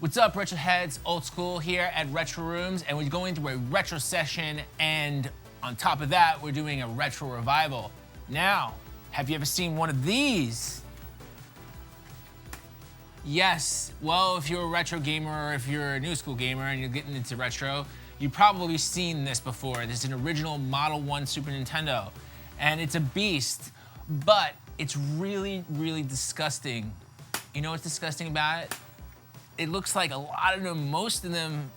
What's up, retro heads? Old School here at Retro Rooms, and we're going through a retro session, and on top of that, we're doing a retro revival. Now, have you ever seen one of these? Yes, well, if you're a retro gamer or if you're a new school gamer and you're getting into retro, you've probably seen this before. This is an original Model 1 Super Nintendo, and it's a beast, but it's really, really disgusting. You know what's disgusting about it? It looks like a lot of them, most of them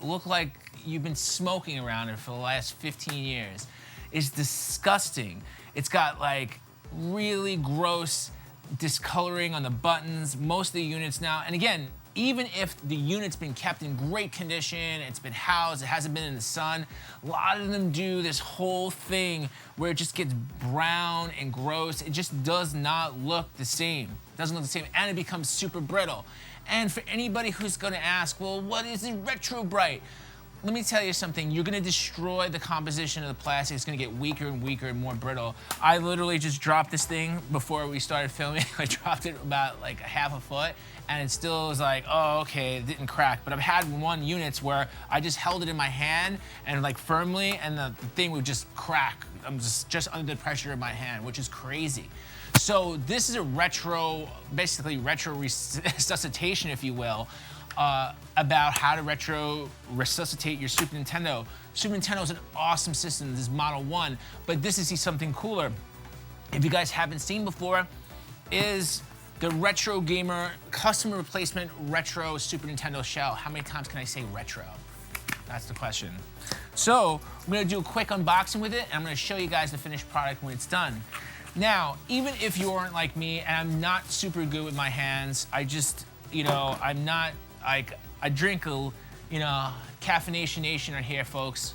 look like you've been smoking around it for the last 15 years. It's disgusting. It's got like really gross discoloring on the buttons, most of the units now. And again, even if the unit's been kept in great condition, it's been housed, it hasn't been in the sun, a lot of them do this whole thing where it just gets brown and gross. It just does not look the same. It doesn't look the same, and it becomes super brittle. And for anybody who's gonna ask, well, what is it retro bright? Let me tell you something, you're gonna destroy the composition of the plastic. It's gonna get weaker and weaker and more brittle. I literally just dropped this thing before we started filming. I dropped it about like a half a foot, and it still was like, oh, okay, it didn't crack. But I've had one units where I just held it in my hand and like firmly, and the thing would just crack. I'm just under the pressure of my hand, which is crazy. So this is a retro, basically retro resuscitation, if you will, about how to retro resuscitate your Super Nintendo. Super Nintendo is an awesome system. This is Model 1, but this is something cooler. If you guys haven't seen before, is the Retro Gamer custom replacement retro Super Nintendo shell. How many times can I say retro? That's the question. So I'm gonna do a quick unboxing with it, and I'm gonna show you guys the finished product when it's done. Now, even if you aren't like me, and I'm not super good with my hands, I just, you know, I'm not, like, I drink a, you know, caffeination nation are here, folks.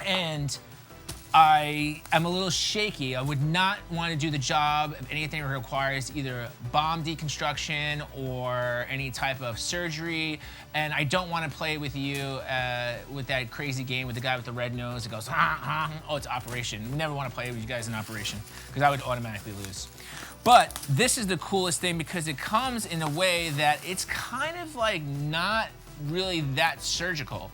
And I am a little shaky. I would not want to do the job of anything that requires either bomb deconstruction or any type of surgery. And I don't want to play with you with that crazy game with the guy with the red nose that goes, oh, it's Operation. We never want to play with you guys in Operation, because I would automatically lose. But this is the coolest thing because it comes in a way that it's kind of like not really that surgical.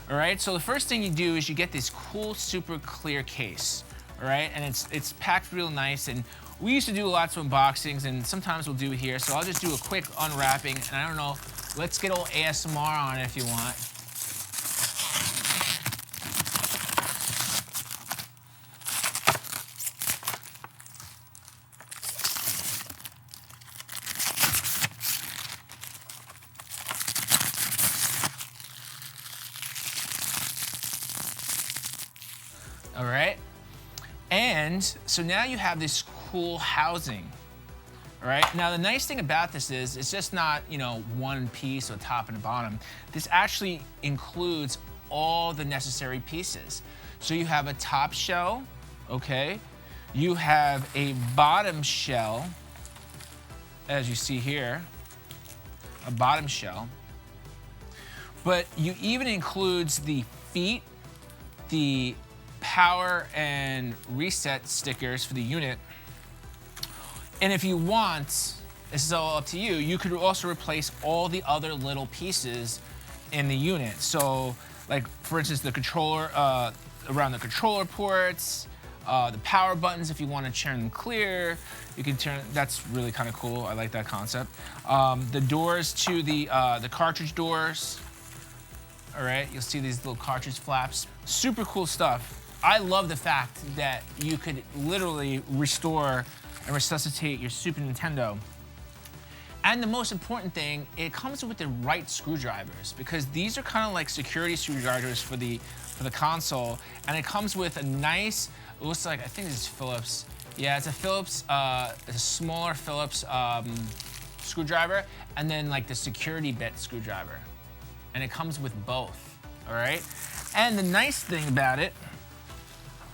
All right, so the first thing you do is you get this cool, super clear case, all right? And it's packed real nice, and we used to do lots of unboxings, and sometimes we'll do it here, so I'll just do a quick unwrapping, and I don't know, let's get old ASMR on it if you want. All right, and so now you have this cool housing, all right? Now the nice thing about this is it's just not, you know, one piece or top and bottom. This actually includes all the necessary pieces. So you have a top shell, okay? You have a bottom shell, as you see here, a bottom shell. But you even includes the feet, the power and reset stickers for the unit. And if you want, this is all up to you, you could also replace all the other little pieces in the unit. So like, for instance, the controller, around the controller ports, the power buttons, if you want to turn them clear, you can turn, that's really kind of cool. I like that concept. The doors to the cartridge doors, all right, you'll see these little cartridge flaps. Super cool stuff. I love the fact that you could literally restore and resuscitate your Super Nintendo. And the most important thing, it comes with the right screwdrivers, because these are kind of like security screwdrivers for the console, and it comes with a nice, it looks like, I think this is Phillips. Yeah, it's a Phillips, it's a smaller Phillips screwdriver, and then like the security bit screwdriver. And it comes with both, all right? And the nice thing about it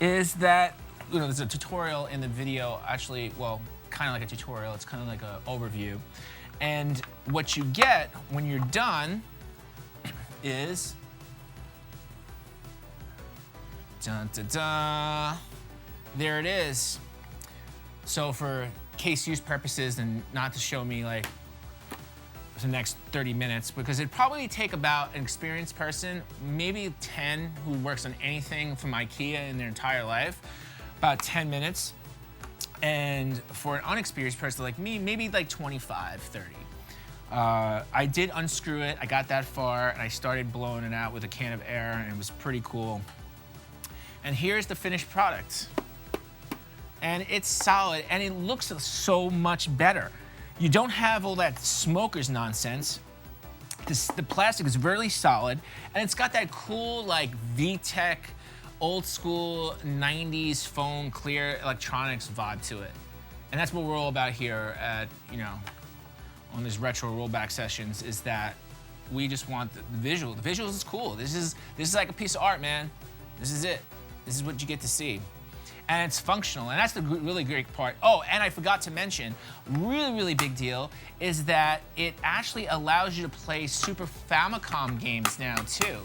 is that, you know, there's a tutorial in the video, actually, well, kind of like a tutorial, it's kind of like an overview. And what you get when you're done is, dun, dun, dun, there it is. So for case use purposes and not to show me like the next 30 minutes, because it'd probably take about an experienced person, maybe 10 who works on anything from IKEA in their entire life, about 10 minutes. And for an unexperienced person like me, maybe like 25, 30. I did unscrew it, I got that far, and I started blowing it out with a can of air, and it was pretty cool. And here's the finished product. And it's solid, and it looks so much better. You don't have all that smoker's nonsense. The plastic is really solid, and it's got that cool, like, VTech, old school 90s phone clear electronics vibe to it. And that's what we're all about here at, you know, on these retro rollback sessions, is that we just want the visual. The visuals is cool. This is like a piece of art, man. This is it. This is what you get to see. And it's functional, and that's the really great part. Oh, and I forgot to mention, really big deal, is that it actually allows you to play Super Famicom games now, too.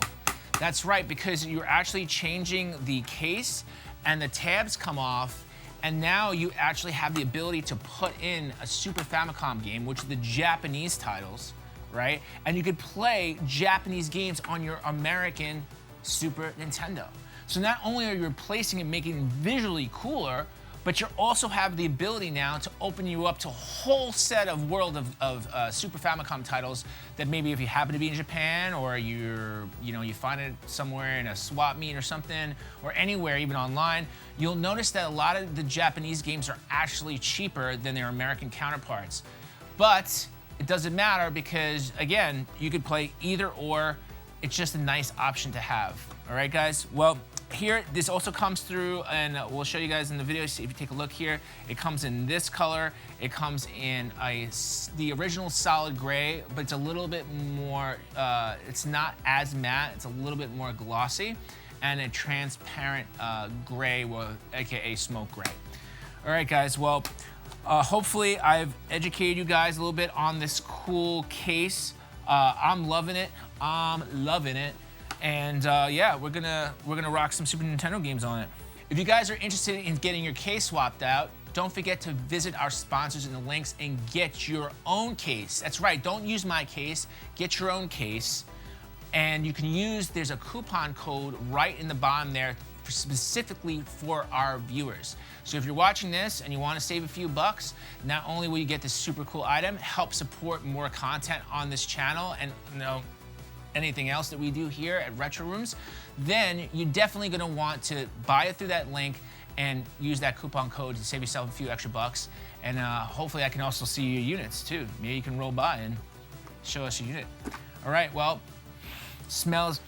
That's right, because you're actually changing the case, and the tabs come off, and now you actually have the ability to put in a Super Famicom game, which are the Japanese titles, right? And you could play Japanese games on your American Super Nintendo. So not only are you replacing and making it visually cooler, but you also have the ability now to open you up to a whole set of world of Super Famicom titles that maybe if you happen to be in Japan, or you find it somewhere in a swap meet or something, or anywhere, even online, you'll notice that a lot of the Japanese games are actually cheaper than their American counterparts. But it doesn't matter, because again, you could play either or. It's just a nice option to have. All right, guys? Well, here, this also comes through, and we'll show you guys in the video. So if you take a look here, it comes in this color. It comes in the original solid gray, but it's a little bit more, it's not as matte. It's a little bit more glossy, and a transparent gray, aka smoke gray. All right, guys. Well, hopefully I've educated you guys a little bit on this cool case. I'm loving it. And yeah, we're gonna rock some Super Nintendo games on it. If you guys are interested in getting your case swapped out, don't forget to visit our sponsors in the links and get your own case. That's right, don't use my case, get your own case. And you can use, there's a coupon code right in the bottom there specifically for our viewers. So if you're watching this and you want to save a few bucks, not only will you get this super cool item, help support more content on this channel, and anything else that we do here at Retro Rooms, then you're definitely going to want to buy it through that link and use that coupon code to save yourself a few extra bucks. And hopefully I can also see your units too. Maybe you can roll by and show us your unit. All right, well, smells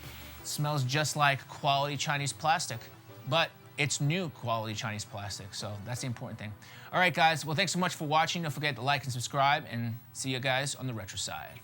just like quality Chinese plastic, but it's new quality Chinese plastic, so that's the important thing. All right, guys, well, thanks so much for watching. Don't forget to like and subscribe, and see you guys on the retro side.